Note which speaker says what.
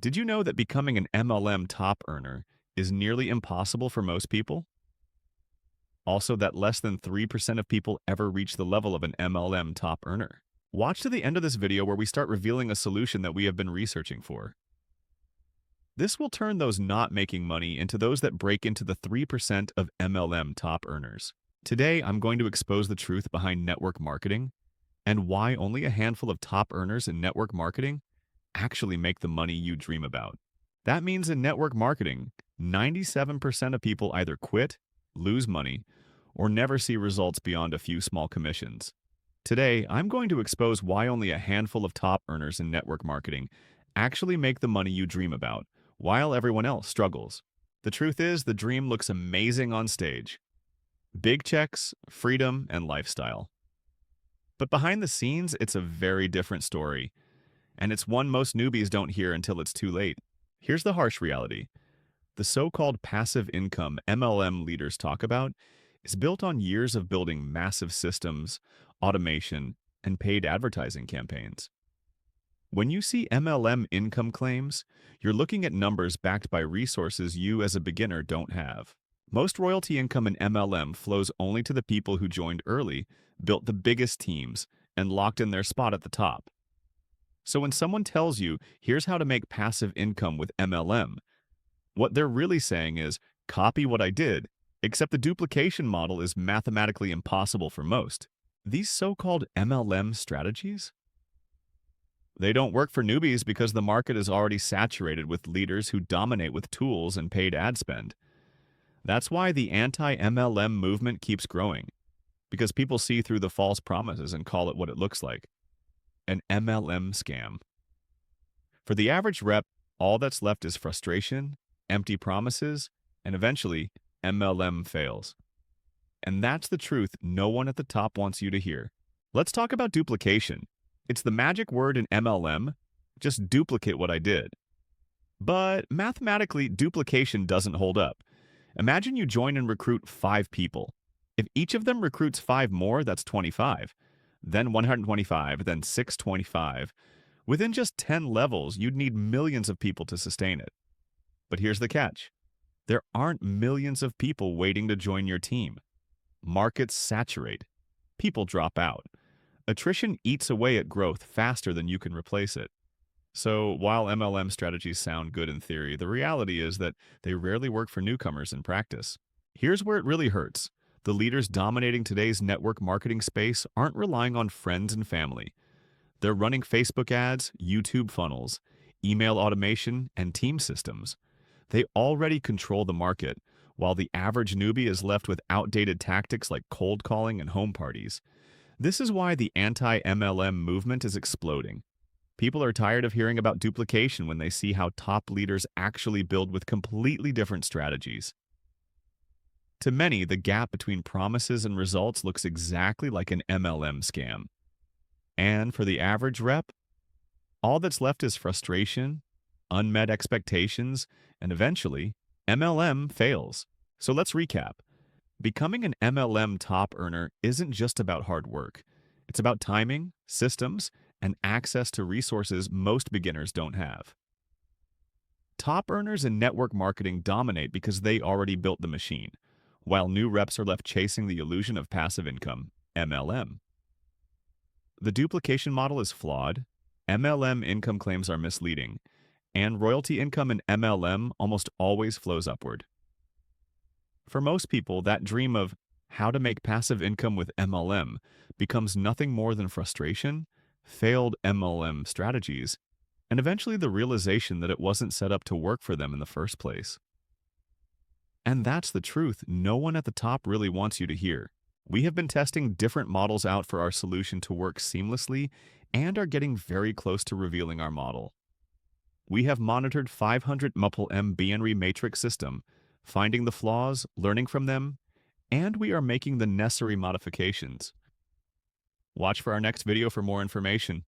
Speaker 1: Did you know that becoming an MLM top earner is nearly impossible for most people? Also, that less than 3% of people ever reach the level of an MLM top earner. Watch to the end of this video where we start revealing a solution that we have been researching for. This will turn those not making money into those that break into the 3% of MLM top earners. Today, I'm going to expose the truth behind network marketing and why only a handful of top earners in network marketing actually make the money you dream about. That means in network marketing, 97% of people either quit, lose money, or never see results beyond a few small commissions. Today, I'm going to expose why only a handful of top earners in network marketing actually make the money you dream about, while everyone else struggles. The truth is, the dream looks amazing on stage. Big checks, freedom, and lifestyle. But behind the scenes, it's a very different story, and it's one most newbies don't hear until it's too late. Here's the harsh reality. The so-called passive income MLM leaders talk about is built on years of building massive systems, automation, and paid advertising campaigns. When you see MLM income claims, you're looking at numbers backed by resources you as a beginner don't have. Most royalty income in MLM flows only to the people who joined early, built the biggest teams, and locked in their spot at the top. So when someone tells you, here's how to make passive income with MLM, what they're really saying is, copy what I did, except the duplication model is mathematically impossible for most. These so-called MLM strategies? They don't work for newbies because the market is already saturated with leaders who dominate with tools and paid ad spend. That's why the anti-MLM movement keeps growing, because people see through the false promises and call it what it looks like, an MLM scam. For the average rep, all that's left is frustration, empty promises, and eventually, MLM fails. And that's the truth no one at the top wants you to hear. Let's talk about duplication. It's the magic word in MLM, just duplicate what I did. But mathematically, duplication doesn't hold up. Imagine you join and recruit 5 people. If each of them recruits 5 more, that's 25. Then 125, then 625. Within just 10 levels, you'd need millions of people to sustain it. But here's the catch. There aren't millions of people waiting to join your team. Markets saturate. People drop out. Attrition eats away at growth faster than you can replace it. So while MLM strategies sound good in theory, the reality is that they rarely work for newcomers in practice. Here's where it really hurts. The leaders dominating today's network marketing space aren't relying on friends and family. They're running Facebook ads, YouTube funnels, email automation, and team systems. They already control the market, while the average newbie is left with outdated tactics like cold calling and home parties. This is why the anti-MLM movement is exploding. People are tired of hearing about duplication when they see how top leaders actually build with completely different strategies. To many, the gap between promises and results looks exactly like an MLM scam. And for the average rep, all that's left is frustration, unmet expectations, and eventually, MLM fails. So let's recap. Becoming an MLM top earner isn't just about hard work. It's about timing, systems, and access to resources most beginners don't have. Top earners in network marketing dominate because they already built the machine, while new reps are left chasing the illusion of passive income, MLM. The duplication model is flawed, MLM income claims are misleading, and royalty income in MLM almost always flows upward. For most people, that dream of how to make passive income with MLM becomes nothing more than frustration, failed MLM strategies, and eventually the realization that it wasn't set up to work for them in the first place. And that's the truth no one at the top really wants you to hear. We have been testing different models out for our solution to work seamlessly and are getting very close to revealing our model. We have monitored 500 MLM binary matrix system, finding the flaws, learning from them, and we are making the necessary modifications. Watch for our next video for more information.